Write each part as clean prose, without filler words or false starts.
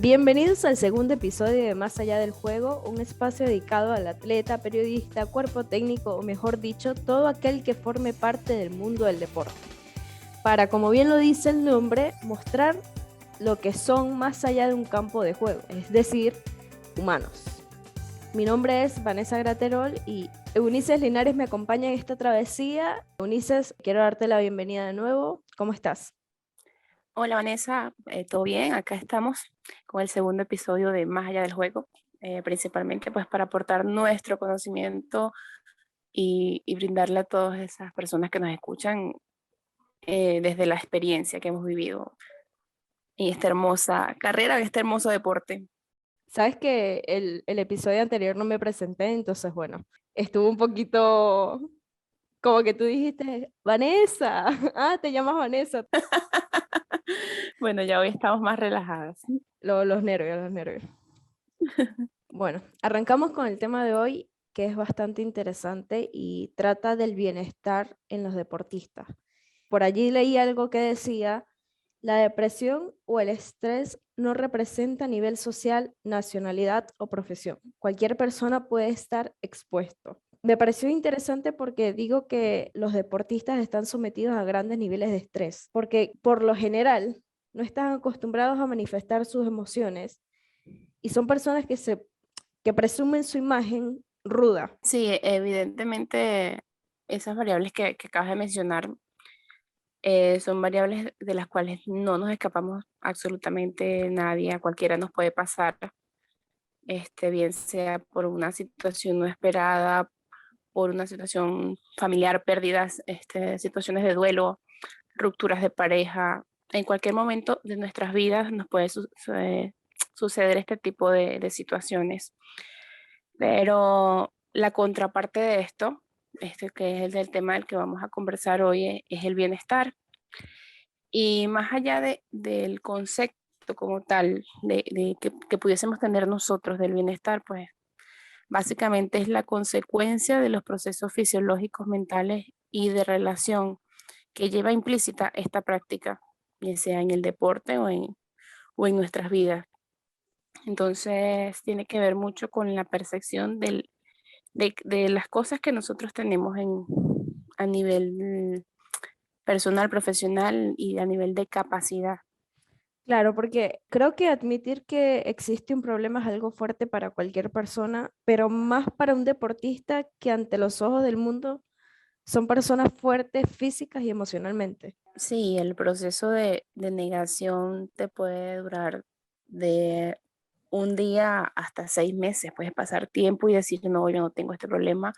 Bienvenidos al segundo episodio de Más allá del juego, un espacio dedicado al atleta, periodista, cuerpo técnico o mejor dicho, todo aquel que forme parte del mundo del deporte. Para, como bien lo dice el nombre, mostrar lo que son más allá de un campo de juego, es decir, humanos. Mi nombre es Vanessa Graterol y Eunices Linares me acompaña en esta travesía. Eunices, quiero darte la bienvenida de nuevo. ¿Cómo estás? Hola Vanessa, ¿todo bien? Acá estamos con el segundo episodio de Más allá del juego, principalmente pues para aportar nuestro conocimiento y brindarle a todas esas personas que nos escuchan desde la experiencia que hemos vivido en esta hermosa carrera, en este hermoso deporte. Sabes que el episodio anterior no me presenté, entonces bueno, estuvo un poquito como que tú dijiste, Vanessa, te llamas Vanessa. Bueno, ya hoy estamos más relajadas. Los nervios, los nervios. Bueno, arrancamos con el tema de hoy, que es bastante interesante y trata del bienestar en los deportistas. Por allí leí algo que decía, la depresión o el estrés no representa nivel social, nacionalidad o profesión. Cualquier persona puede estar expuesto. Me pareció interesante porque digo que los deportistas están sometidos a grandes niveles de estrés, porque por lo general no están acostumbrados a manifestar sus emociones y son personas que presumen su imagen ruda. Sí, evidentemente esas variables que acabas de mencionar son variables de las cuales no nos escapamos absolutamente nadie, a cualquiera nos puede pasar, bien sea por una situación no esperada, por una situación familiar, pérdidas, situaciones de duelo, rupturas de pareja. En cualquier momento de nuestras vidas nos puede suceder este tipo de situaciones. Pero la contraparte de esto, que es el del tema del que vamos a conversar hoy, es el bienestar. Y más allá del concepto como tal, que pudiésemos tener nosotros del bienestar, pues básicamente es la consecuencia de los procesos fisiológicos, mentales y de relación que lleva implícita esta práctica, ya sea en el deporte o en nuestras vidas. Entonces tiene que ver mucho con la percepción de las cosas que nosotros tenemos a nivel personal, profesional y a nivel de capacidad. Claro, porque creo que admitir que existe un problema es algo fuerte para cualquier persona, pero más para un deportista que ante los ojos del mundo son personas fuertes físicas y emocionalmente. Sí, el proceso de negación te puede durar de un día hasta 6 meses. Puedes pasar tiempo y decir, no, yo no tengo este problema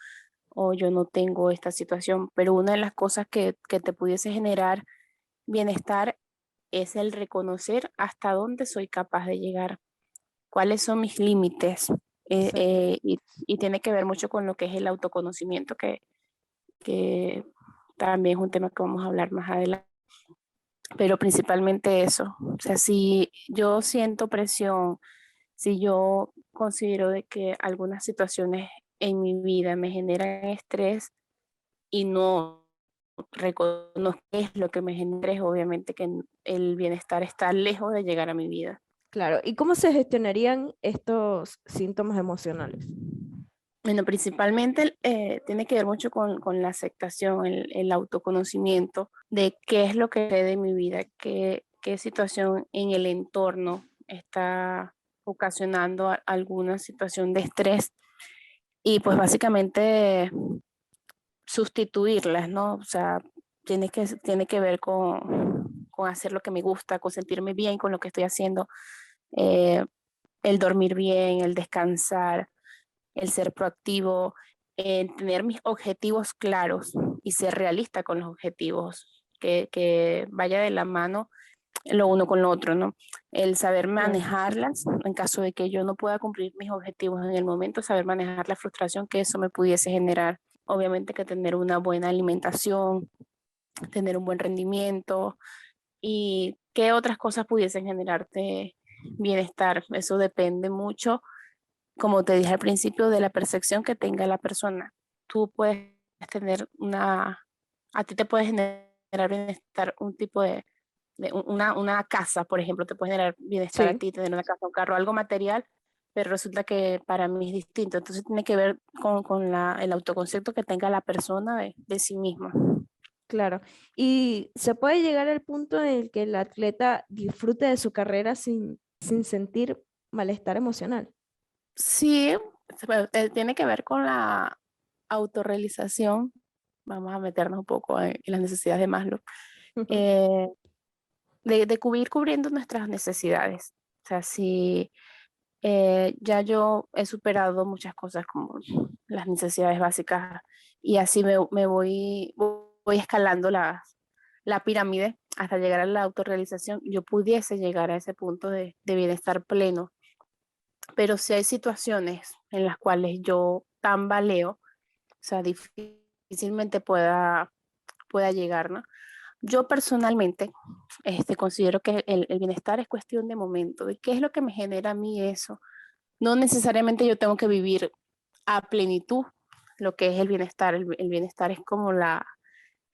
o yo no tengo esta situación. Pero una de las cosas que te pudiese generar bienestar es el reconocer hasta dónde soy capaz de llegar, cuáles son mis límites. eh, Sí. eh, y, y tiene que ver mucho con lo que es el autoconocimiento, que también es un tema que vamos a hablar más adelante. Pero principalmente eso. O sea, si yo siento presión, si yo considero de que algunas situaciones en mi vida me generan estrés y no reconozco qué es lo que me genera, es obviamente que el bienestar está lejos de llegar a mi vida. Claro, ¿y cómo se gestionarían estos síntomas emocionales? Bueno, principalmente tiene que ver mucho con la aceptación, el autoconocimiento de qué es lo que sucede en mi vida, qué situación en el entorno está ocasionando alguna situación de estrés y pues básicamente sustituirlas, ¿no? O sea, tiene que ver con hacer lo que me gusta, con sentirme bien con lo que estoy haciendo, eh, el dormir bien, el descansar, el ser proactivo, en tener mis objetivos claros y ser realista con los objetivos, que vaya de la mano lo uno con lo otro, ¿no? El saber Claro. manejarlas en caso de que yo no pueda cumplir mis objetivos en el momento, saber manejar la frustración que eso me pudiese generar. Obviamente que tener una buena alimentación, tener un buen rendimiento y qué otras cosas pudiesen generarte bienestar. Eso depende mucho, como te dije al principio, de la percepción que tenga la persona. Tú puedes tener a ti te puede generar bienestar un tipo una casa, por ejemplo, te puede generar bienestar a Sí, ti, tener una casa, un carro, algo material, pero resulta que para mí es distinto. Entonces tiene que ver con el autoconcepto que tenga la persona de sí misma. claro. Y se puede llegar al punto en el que el atleta disfrute de su carrera sin sentir malestar emocional. Sí, tiene que ver con la autorrealización. Vamos a meternos un poco en las necesidades de Maslow. eh, de ir cubriendo nuestras necesidades. O sea, si ya yo he superado muchas cosas como las necesidades básicas y así voy escalando la pirámide hasta llegar a la autorrealización, yo pudiese llegar a ese punto de bienestar pleno. Pero si hay situaciones en las cuales yo tambaleo, o sea, difícilmente pueda llegar, ¿no? Yo personalmente considero que el bienestar es cuestión de momento, de qué es lo que me genera a mí eso. No necesariamente yo tengo que vivir a plenitud lo que es el bienestar. El bienestar es como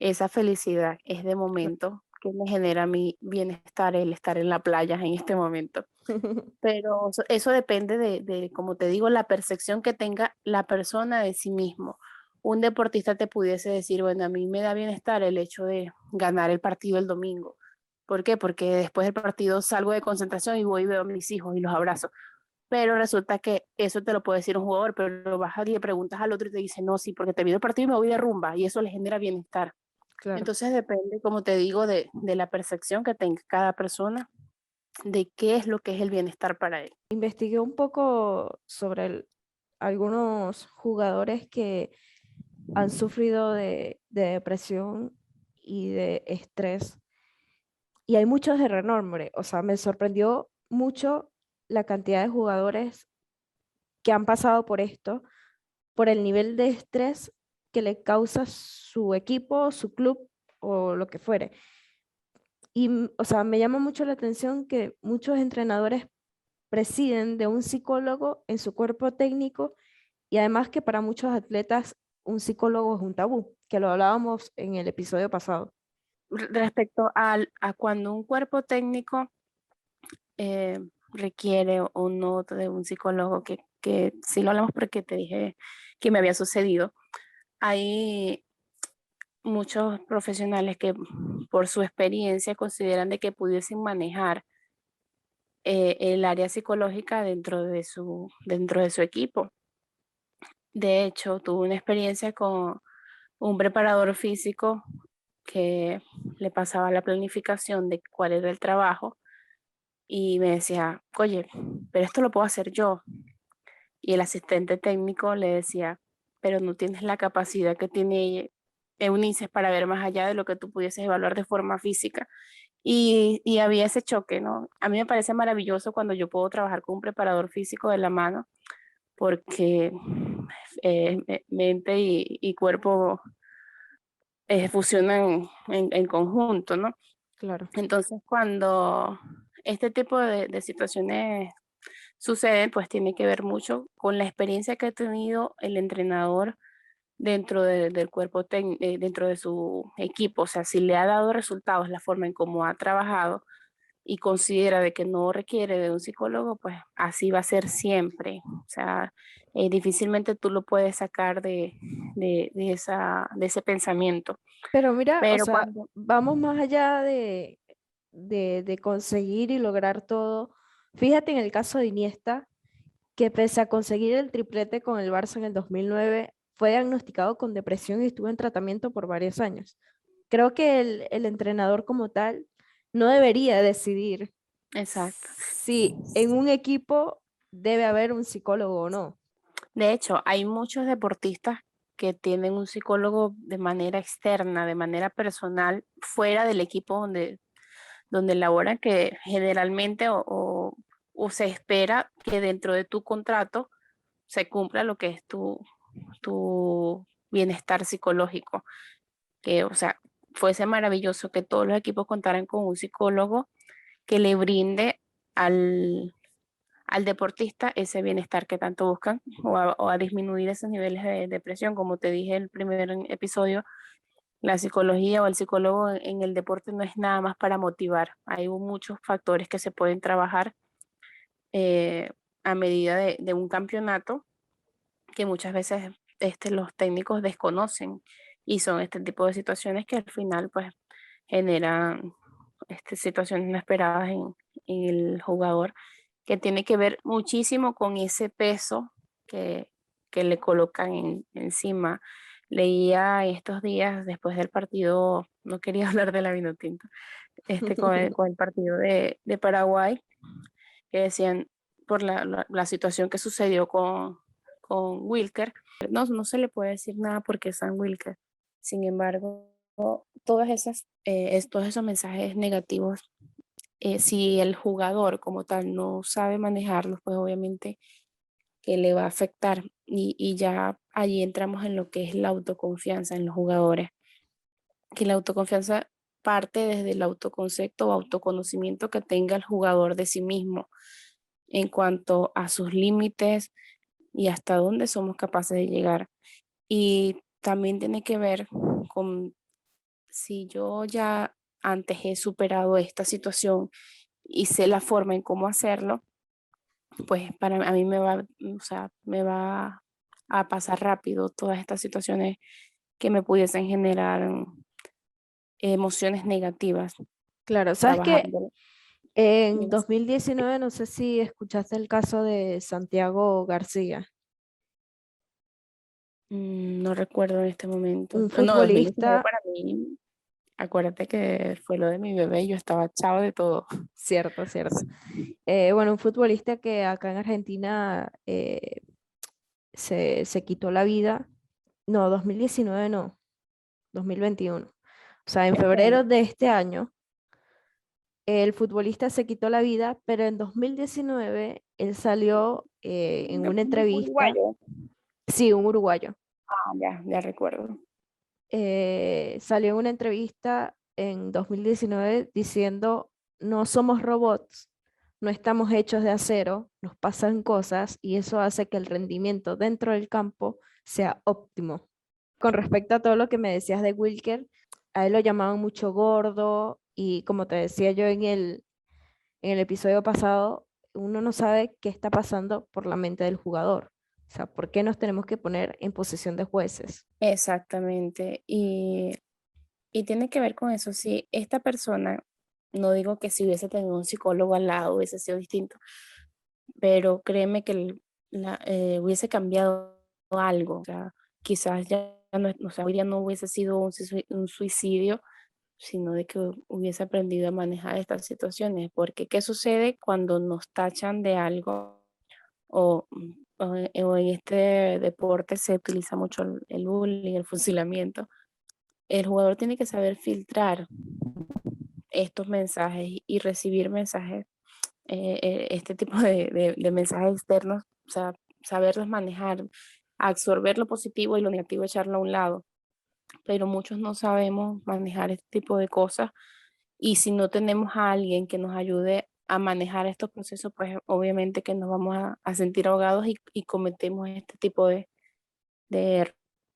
esa felicidad, es de momento que me genera mi bienestar el estar en la playa en este momento. Pero eso depende como te digo, la percepción que tenga la persona de sí mismo. Un deportista te pudiese decir, bueno, a mí me da bienestar el hecho de ganar el partido el domingo. ¿Por qué? Porque después del partido salgo de concentración y voy y veo a mis hijos y los abrazo. Pero resulta que eso te lo puede decir un jugador, pero vas y le preguntas al otro y te dice, no, sí, porque te vi el partido y me voy de rumba y eso le genera bienestar. Claro. Entonces depende, como te digo, de la percepción que tenga cada persona de qué es lo que es el bienestar para él. Investigué un poco sobre algunos jugadores que han sufrido de depresión y de estrés. Y hay muchos de renombre. O sea, me sorprendió mucho la cantidad de jugadores que han pasado por esto, por el nivel de estrés que le causa su equipo, su club o lo que fuere. Y, o sea, me llama mucho la atención que muchos entrenadores presciden de un psicólogo en su cuerpo técnico y además que para muchos atletas un psicólogo es un tabú, que lo hablábamos en el episodio pasado. Respecto a cuando un cuerpo técnico requiere o no de un psicólogo, que sí lo hablamos porque te dije que me había sucedido, hay muchos profesionales que por su experiencia consideran de que pudiesen manejar el área psicológica dentro de su equipo. De hecho, tuve una experiencia con un preparador físico que le pasaba la planificación de cuál era el trabajo y me decía, oye, pero esto lo puedo hacer yo. Y el asistente técnico le decía, pero no tienes la capacidad que tiene Eunice para ver más allá de lo que tú pudieses evaluar de forma física. Y había ese choque, ¿no? A mí me parece maravilloso cuando yo puedo trabajar con un preparador físico de la mano, porque mente y cuerpo fusionan en conjunto, ¿no? Claro. Entonces, cuando este tipo de situaciones suceden, pues tiene que ver mucho con la experiencia que ha tenido el entrenador del cuerpo, dentro de su equipo. O sea, si le ha dado resultados la forma en cómo ha trabajado y considera de que no requiere de un psicólogo, pues así va a ser siempre. O sea, difícilmente tú lo puedes sacar de ese pensamiento. Pero mira, o Pero sea, cuando, vamos más allá de conseguir y lograr todo. Fíjate en el caso de Iniesta, que pese a conseguir el triplete con el Barça en el 2009, fue diagnosticado con depresión y estuvo en tratamiento por varios años. Creo que el entrenador como tal no debería decidir exacto. si en un equipo debe haber un psicólogo o no. De hecho, hay muchos deportistas que tienen un psicólogo de manera externa, de manera personal, fuera del equipo donde laboran, que generalmente o se espera que dentro de tu contrato se cumpla lo que es tu bienestar psicológico. Que, o sea, fuese maravilloso que todos los equipos contaran con un psicólogo que le brinde al deportista ese bienestar que tanto buscan o a disminuir esos niveles de depresión. Como te dije en el primer episodio, la psicología o el psicólogo en el deporte no es nada más para motivar. Hay muchos factores que se pueden trabajar eh, a medida de un campeonato que muchas veces los técnicos desconocen y son este tipo de situaciones que al final pues generan situaciones inesperadas en el jugador, que tiene que ver muchísimo con ese peso que, que le colocan encima. Leía estos días después del partido, no quería hablar de la Vinotinto, con el partido de Paraguay, que decían por la situación que sucedió con Wilker. No, no se le puede decir nada porque es Sam Wilker. Sin embargo, todos esos mensajes negativos, si el jugador como tal no sabe manejarlos, pues obviamente que le va a afectar. Y ya allí entramos en lo que es la autoconfianza en los jugadores, que la autoconfianza parte desde el autoconcepto o autoconocimiento que tenga el jugador de sí mismo en cuanto a sus límites y hasta dónde somos capaces de llegar. Y también tiene que ver con si yo ya antes he superado esta situación y sé la forma en cómo hacerlo, pues para a mí me va, o sea, me va a pasar rápido todas estas situaciones que me pudiesen generar emociones negativas Claro, sabes que trabajando. en 2019, no sé si escuchaste el caso de Santiago García, No recuerdo en este momento. un No, 2019 futbolista, para mí, acuérdate que fue lo de mi bebé y yo estaba chavo de todo. cierto, cierto. Bueno, un futbolista que acá en Argentina se quitó la vida, no, 2019 no, 2021. O sea, en Este febrero año. de este año, el futbolista se quitó la vida, pero en 2019 él salió en una entrevista, Uruguayo. sí, un uruguayo, Ah, ya recuerdo. salió en una entrevista en 2019 diciendo, no somos robots, no estamos hechos de acero, nos pasan cosas y eso hace que el rendimiento dentro del campo sea óptimo. Con respecto a todo lo que me decías de Wilker, a él lo llamaban mucho gordo y como te decía yo en el episodio pasado, uno no sabe qué está pasando por la mente del jugador. O sea, ¿por qué nos tenemos que poner en posición de jueces? Exactamente. Y tiene que ver con eso. Si esta persona, no digo que si hubiese tenido un psicólogo al lado hubiese sido distinto, pero créeme que hubiese cambiado algo. O sea, quizás ya no, o sea, hoy día no hubiese sido un suicidio, sino de que hubiese aprendido a manejar estas situaciones. Porque, ¿qué sucede cuando nos tachan de algo? O, o en este deporte se utiliza mucho el bullying, el fusilamiento. El jugador tiene que saber filtrar estos mensajes y recibir mensajes, este tipo de mensajes externos, o sea, saberlos manejar, absorber lo positivo y lo negativo, echarlo a un lado. Pero muchos no sabemos manejar este tipo de cosas y si no tenemos a alguien que nos ayude a manejar estos procesos, pues obviamente que nos vamos a sentir ahogados y cometemos este tipo de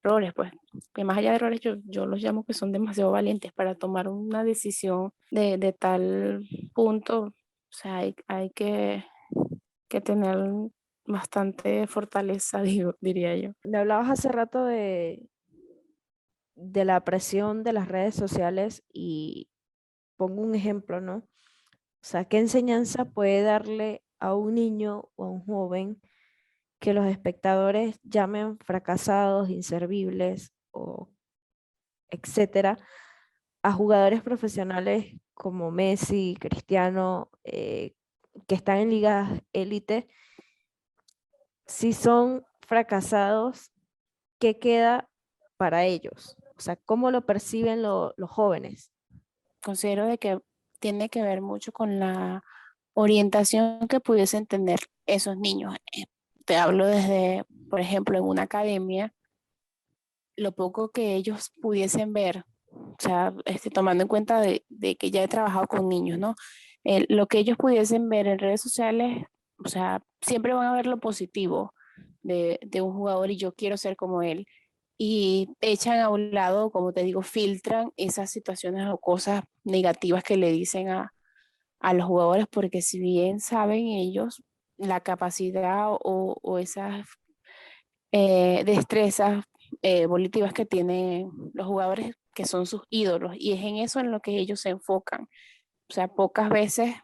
errores, pues, que más allá de errores yo los llamo que son demasiado valientes para tomar una decisión de tal punto, o sea, hay que tener bastante fortaleza, diría yo. Me hablabas hace rato de la presión de las redes sociales y pongo un ejemplo, ¿no? O sea, ¿qué enseñanza puede darle a un niño o a un joven que los espectadores llamen fracasados, inservibles o etcétera a jugadores profesionales como Messi, Cristiano, que están en ligas élite? Si son fracasados, ¿qué queda para ellos? O sea, ¿cómo lo perciben los jóvenes? Considero de que tiene que ver mucho con la orientación que pudiesen tener esos niños. Te hablo desde, por ejemplo, en una academia, lo poco que ellos pudiesen ver, o sea, tomando en cuenta de que ya he trabajado con niños, ¿no? Lo que ellos pudiesen ver en redes sociales, o sea, siempre van a ver lo positivo de un jugador y yo quiero ser como él, y echan a un lado, como te digo, filtran esas situaciones o cosas negativas que le dicen a los jugadores, porque si bien saben ellos la capacidad o esas destrezas volitivas que tienen los jugadores que son sus ídolos, y es en eso en lo que ellos se enfocan. O sea, pocas veces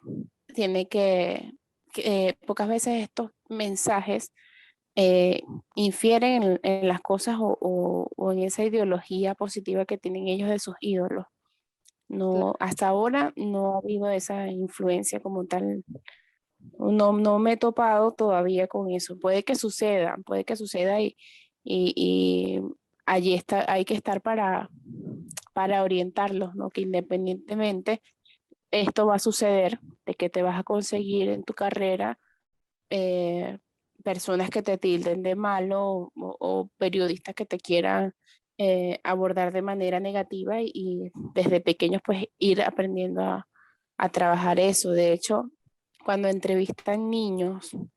pocas veces estos mensajes eh, infieren en las cosas o en esa ideología positiva que tienen ellos de sus ídolos. No, hasta ahora no ha habido esa influencia como tal. No me he topado todavía con eso. Puede que suceda y allí está, hay que estar para orientarlos, ¿no? Que independientemente esto va a suceder, de que te vas a conseguir en tu carrera eh, personas que te tilden de malo o periodistas que te quieran abordar de manera negativa y desde pequeños pues ir aprendiendo a trabajar eso. De hecho, cuando entrevistan niños, o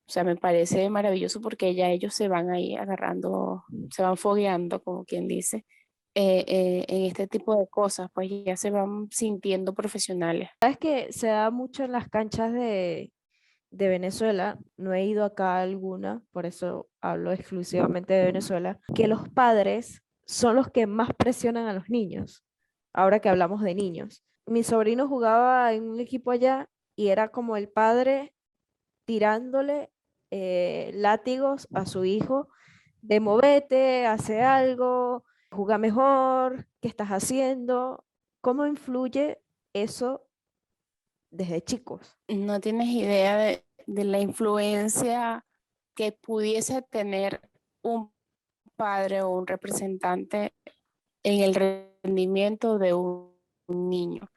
sea, me parece maravilloso porque ya ellos se van ahí agarrando, se van fogueando, como quien dice, en este tipo de cosas, pues ya se van sintiendo profesionales. Sabes que se da mucho en las canchas de Venezuela, no he ido acá a alguna, por eso hablo exclusivamente de Venezuela, que los padres son los que más presionan a los niños, ahora que hablamos de niños. Mi sobrino jugaba en un equipo allá y era como el padre tirándole látigos a su hijo de movete, hace algo, juega mejor, ¿qué estás haciendo? ¿Cómo influye eso desde chicos? No tienes idea de la influencia que pudiese tener un padre o un representante en el rendimiento de un niño.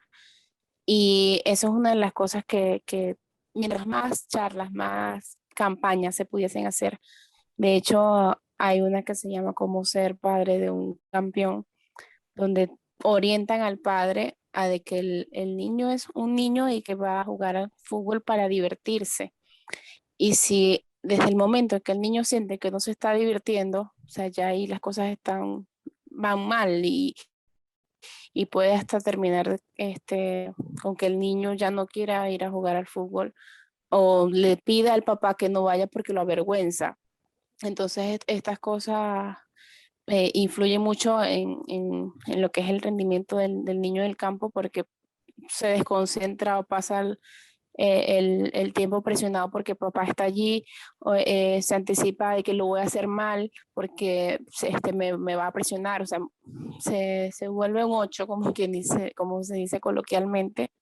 Y eso es una de las cosas que mientras más charlas, más campañas se pudiesen hacer. De hecho, hay una que se llama Cómo ser padre de un campeón, donde orientan al padre a de que el niño es un niño y que va a jugar al fútbol para divertirse. Y si desde el momento en que el niño siente que no se está divirtiendo, o sea, ya ahí las cosas van mal y puede hasta terminar con que el niño ya no quiera ir a jugar al fútbol o le pida al papá que no vaya porque lo avergüenza. Entonces, estas cosas influyen mucho en lo que es el rendimiento del niño en el campo porque se desconcentra o pasa el tiempo presionado porque papá está allí, se anticipa de que lo voy a hacer mal porque me va a presionar, o sea, se vuelve un ocho, como quien dice, como se dice coloquialmente,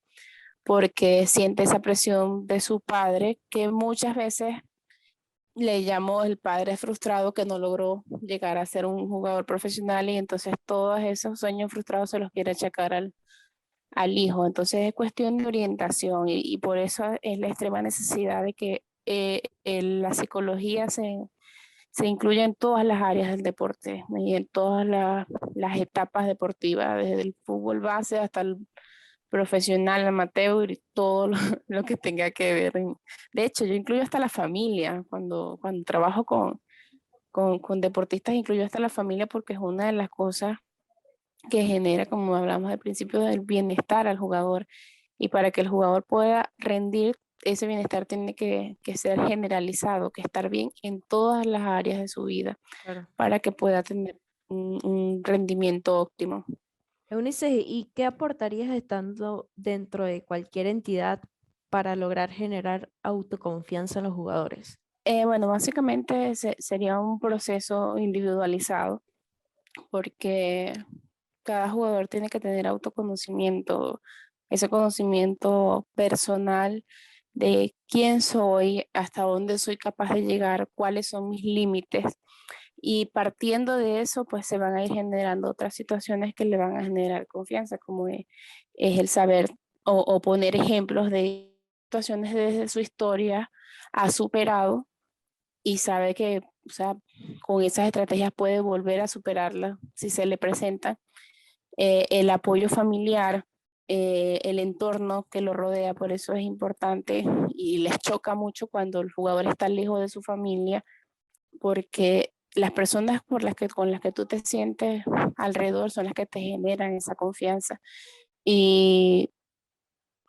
porque siente esa presión de su padre que muchas veces le llamó el padre frustrado que no logró llegar a ser un jugador profesional y entonces todos esos sueños frustrados se los quiere achacar al hijo. Entonces es cuestión de orientación y por eso es la extrema necesidad de que la psicología se incluya en todas las áreas del deporte y en todas las etapas deportivas, desde el fútbol base hasta el profesional, amateur y todo lo, lo que tenga que ver. De hecho, yo incluyo hasta la familia, cuando trabajo con deportistas, incluyo hasta la familia porque es una de las cosas que genera, como hablamos al principio, del bienestar al jugador. Y para que el jugador pueda rendir, ese bienestar tiene que ser generalizado, que estar bien en todas las áreas de su vida Claro. para que pueda tener un rendimiento óptimo. Eunice, ¿y qué aportarías estando dentro de cualquier entidad para lograr generar autoconfianza en los jugadores? Bueno, básicamente sería un proceso individualizado porque cada jugador tiene que tener autoconocimiento, ese conocimiento personal de quién soy, hasta dónde soy capaz de llegar, cuáles son mis límites. Y partiendo de eso, pues se van a ir generando otras situaciones que le van a generar confianza, como es el saber o poner ejemplos de situaciones desde su historia ha superado y sabe que, o sea, con esas estrategias puede volver a superarla si se le presenta. El apoyo familiar, el entorno que lo rodea, por eso es importante y les choca mucho cuando el jugador está lejos de su familia, porque las personas con las que tú te sientes alrededor son las que te generan esa confianza. Y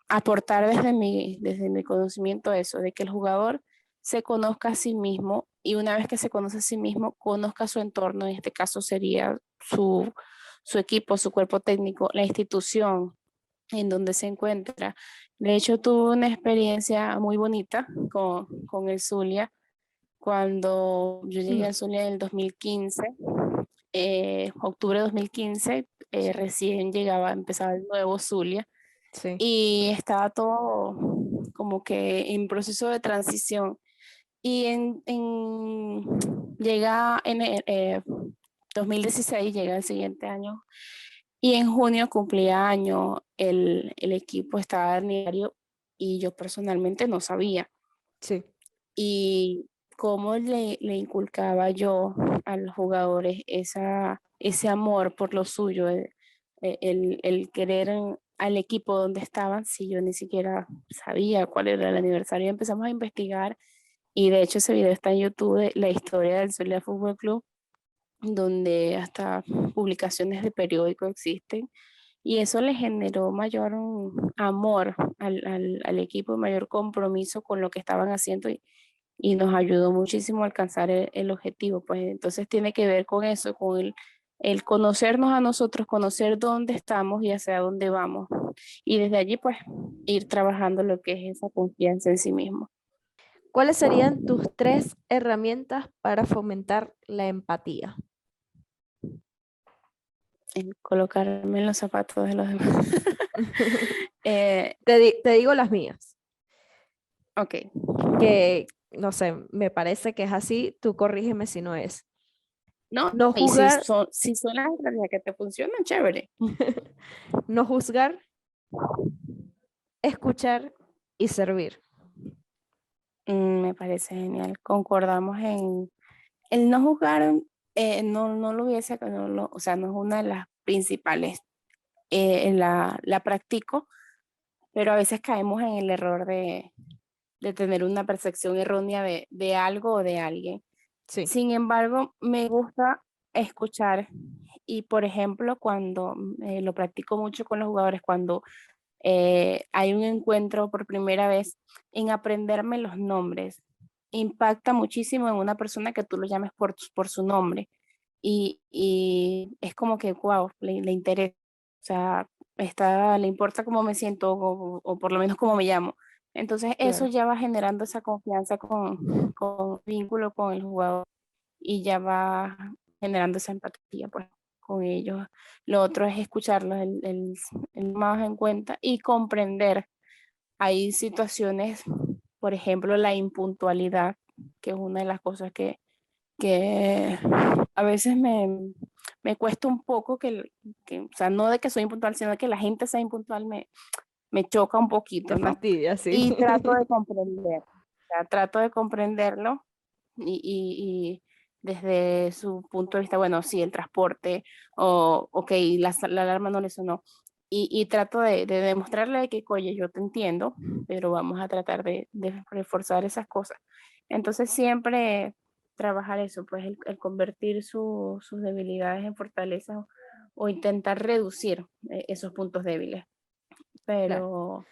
aportar desde mi conocimiento eso, de que el jugador se conozca a sí mismo y una vez que se conoce a sí mismo, conozca su entorno, en este caso sería su equipo, su cuerpo técnico, la institución en donde se encuentra. De hecho, tuve una experiencia muy bonita con el Zulia cuando yo llegué al Zulia en el 2015, octubre de 2015, Sí, recién empezaba el nuevo Zulia sí, y estaba todo como que en proceso de transición. Y llega en 2016, llega el siguiente año, y en junio cumplía año, el equipo estaba de aniversario y yo personalmente no sabía. sí, Y cómo le inculcaba yo a los jugadores ese amor por lo suyo, el querer al equipo donde estaban, si yo ni siquiera sabía cuál era el aniversario. Empezamos a investigar y de hecho ese video está en YouTube, de la historia del Zulia Fútbol Club, donde hasta publicaciones de periódico existen. Y eso le generó mayor amor al equipo, mayor compromiso con lo que estaban haciendo y nos ayudó muchísimo a alcanzar el objetivo. Pues entonces tiene que ver con eso, con el conocernos a nosotros, conocer dónde estamos y hacia dónde vamos. Y desde allí, pues, ir trabajando lo que es esa confianza en sí mismo. ¿Cuáles serían tus 3 herramientas para fomentar la empatía? El colocarme en los zapatos de los demás. Eh, Te digo las mías, ok. que no sé, me parece que es así, tú corrígeme si no es. No, No y juzgar, si son las estrategias que te funcionan, chévere. no juzgar, escuchar y servir. Me parece genial. Concordamos en el no juzgar, no lo hubiese, o sea, no es una de las principales. La practico, pero a veces caemos en el error de tener una percepción errónea de algo o de alguien. Sí, Sin embargo, me gusta escuchar y, por ejemplo, cuando lo practico mucho con los jugadores, cuando hay un encuentro por primera vez, en aprenderme los nombres. Impacta muchísimo en una persona que tú lo llames por su nombre. Y es como que, wow, le interesa. O sea, le importa cómo me siento o por lo menos cómo me llamo. Entonces eso claro. ya va generando esa confianza con vínculo con el jugador y ya va generando esa empatía pues, con ellos. Lo otro es escucharlos, el más en cuenta y comprender. Hay situaciones, por ejemplo, la impuntualidad, que es una de las cosas que a veces me cuesta un poco o sea, no de que soy impuntual, sino de que la gente sea impuntual me choca un Te poquito, ¿no? fastidia, sí. Y trato de comprender, o sea, trato de comprenderlo y desde su punto de vista, bueno, sí, el transporte, o ok, la alarma no le sonó. Y trato de demostrarle que, oye, yo te entiendo, pero vamos a tratar de reforzar esas cosas. Entonces siempre trabajar eso, pues el convertir sus debilidades en fortalezas o intentar reducir esos puntos débiles. Claro.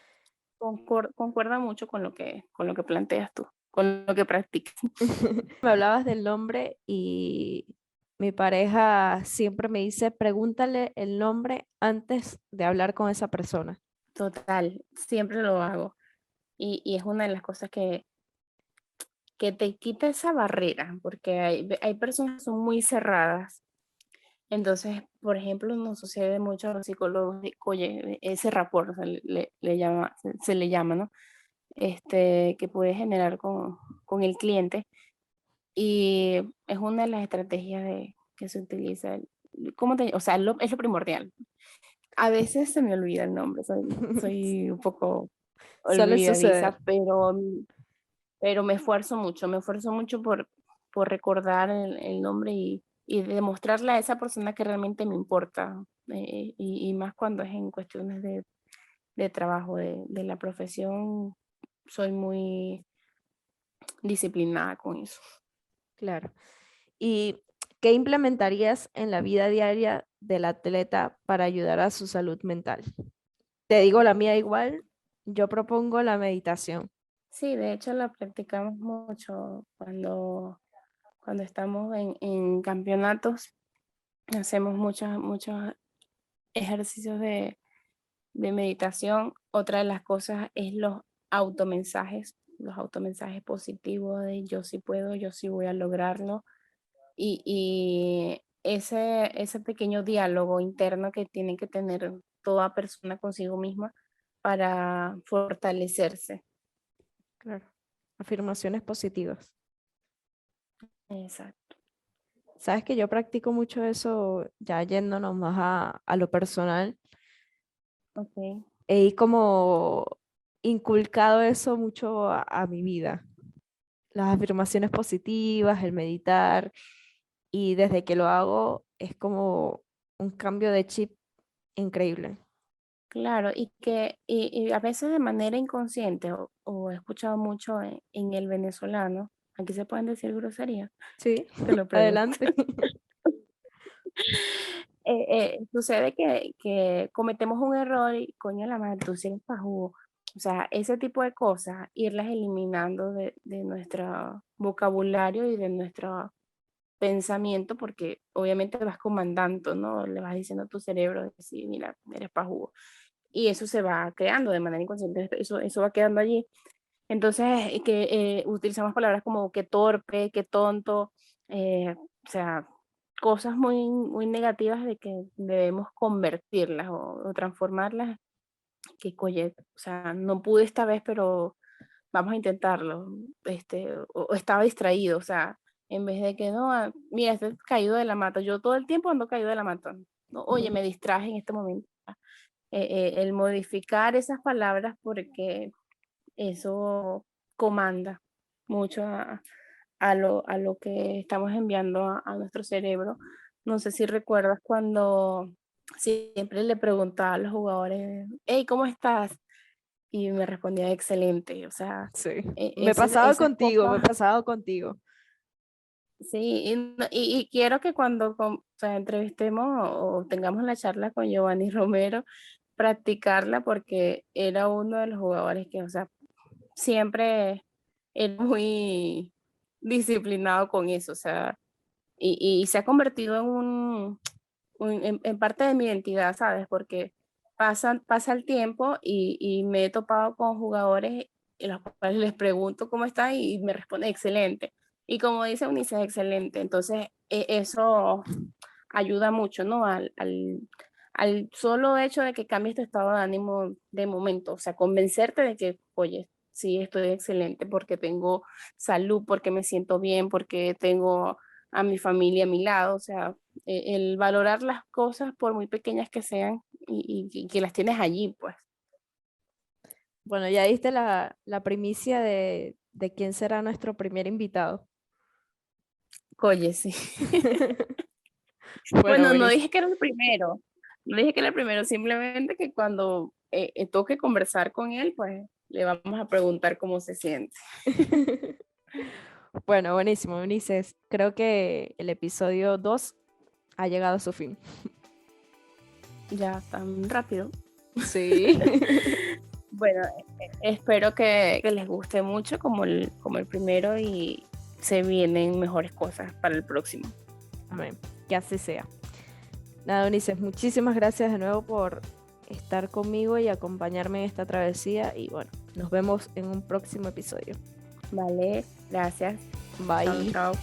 Pero concuerda mucho con lo que planteas tú, con lo que practicas. Me hablabas del nombre y mi pareja siempre me dice, pregúntale el nombre antes de hablar con esa persona. Total, siempre lo hago. Y es una de las cosas que te quita esa barrera, porque hay personas que son muy cerradas. Entonces, por ejemplo, nos sucede mucho a los psicólogos, oye, ese rapport se le llama, ¿no? Que puede generar con el cliente. Y es una de las estrategias que se utiliza. O sea, es lo primordial. A veces se me olvida el nombre, soy un poco Suele olvidadiza, suceder. pero me esfuerzo mucho por recordar el nombre y demostrarle a esa persona que realmente me importa, y más cuando es en cuestiones de trabajo, de la profesión, soy muy disciplinada con eso. Claro. ¿Y qué implementarías en la vida diaria del atleta para ayudar a su salud mental? Te digo la mía igual, yo propongo la meditación. Sí, de hecho la practicamos mucho cuando estamos en campeonatos. Hacemos muchos ejercicios de meditación. Otra de las cosas es los automensajes positivos de yo sí puedo, yo sí voy a lograrlo. Y ese pequeño diálogo interno que tiene que tener toda persona consigo misma para fortalecerse. Claro. Afirmaciones positivas. Exacto. Sabes que yo practico mucho eso, ya yéndonos más a lo personal. Ok. He como inculcado eso mucho a mi vida. Las afirmaciones positivas, el meditar, y desde que lo hago es como un cambio de chip increíble. Claro, y a veces de manera inconsciente, o he escuchado mucho en el venezolano, aquí se pueden decir groserías, Sí, te lo pregunto. adelante. Sucede que cometemos un error y coño la madre, tú sí eres pajugo. O sea, ese tipo de cosas, irlas eliminando de nuestro vocabulario y de nuestro pensamiento, porque obviamente vas comandando, ¿no? Le vas diciendo a tu cerebro, sí, mira, eres pajugo. Y eso se va creando de manera inconsciente, eso va quedando allí. Entonces, utilizamos palabras como que torpe, que tonto, o sea, cosas muy negativas de que debemos convertirlas o transformarlas, que, oye, o sea, no pude esta vez, pero vamos a intentarlo, o estaba distraído, o sea, en vez de que no, mira, estoy caído de la mata, yo todo el tiempo ando caído de la mata, no, oye, me distraje en este momento. El modificar esas palabras porque eso comanda mucho a lo que estamos enviando a nuestro cerebro. No sé si recuerdas cuando siempre le preguntaba a los jugadores, hey, ¿cómo estás? Y me respondía excelente. O sea, Sí, esas me he cosas, pasado contigo. sí. Y quiero que cuando o sea, entrevistemos o tengamos la charla con Giovanni Romero, practicarla porque era uno de los jugadores que, o sea, siempre era muy disciplinado con eso, o sea, y se ha convertido en en parte de mi identidad, ¿sabes? Porque pasa el tiempo y me he topado con jugadores en los cuales les pregunto cómo está y me responde excelente. Y como dice Unice, es excelente. Entonces, eso ayuda mucho, ¿no? Al solo hecho de que cambies tu estado de ánimo de momento, o sea, convencerte de que, oye, sí, estoy excelente porque tengo salud, porque me siento bien, porque tengo a mi familia a mi lado, o sea, el valorar las cosas por muy pequeñas que sean y que las tienes allí, pues. Bueno, ya diste la primicia de quién será nuestro primer invitado. Oye, sí. Bueno, Bueno, no buenísimo. dije que era el primero, no dije que era el primero, simplemente que cuando toque conversar con él, pues le vamos a preguntar cómo se siente. Bueno, buenísimo, Ulises. Creo que el episodio 2 ha llegado a su fin. Ya tan rápido. Sí. Bueno, espero que les guste mucho como el primero y se vienen mejores cosas para el próximo. Amén. Que así sea. Nada, Ulises, muchísimas gracias de nuevo por estar conmigo y acompañarme en esta travesía. Y bueno, nos vemos en un próximo episodio. Vale, gracias. Chao, Bye. chao.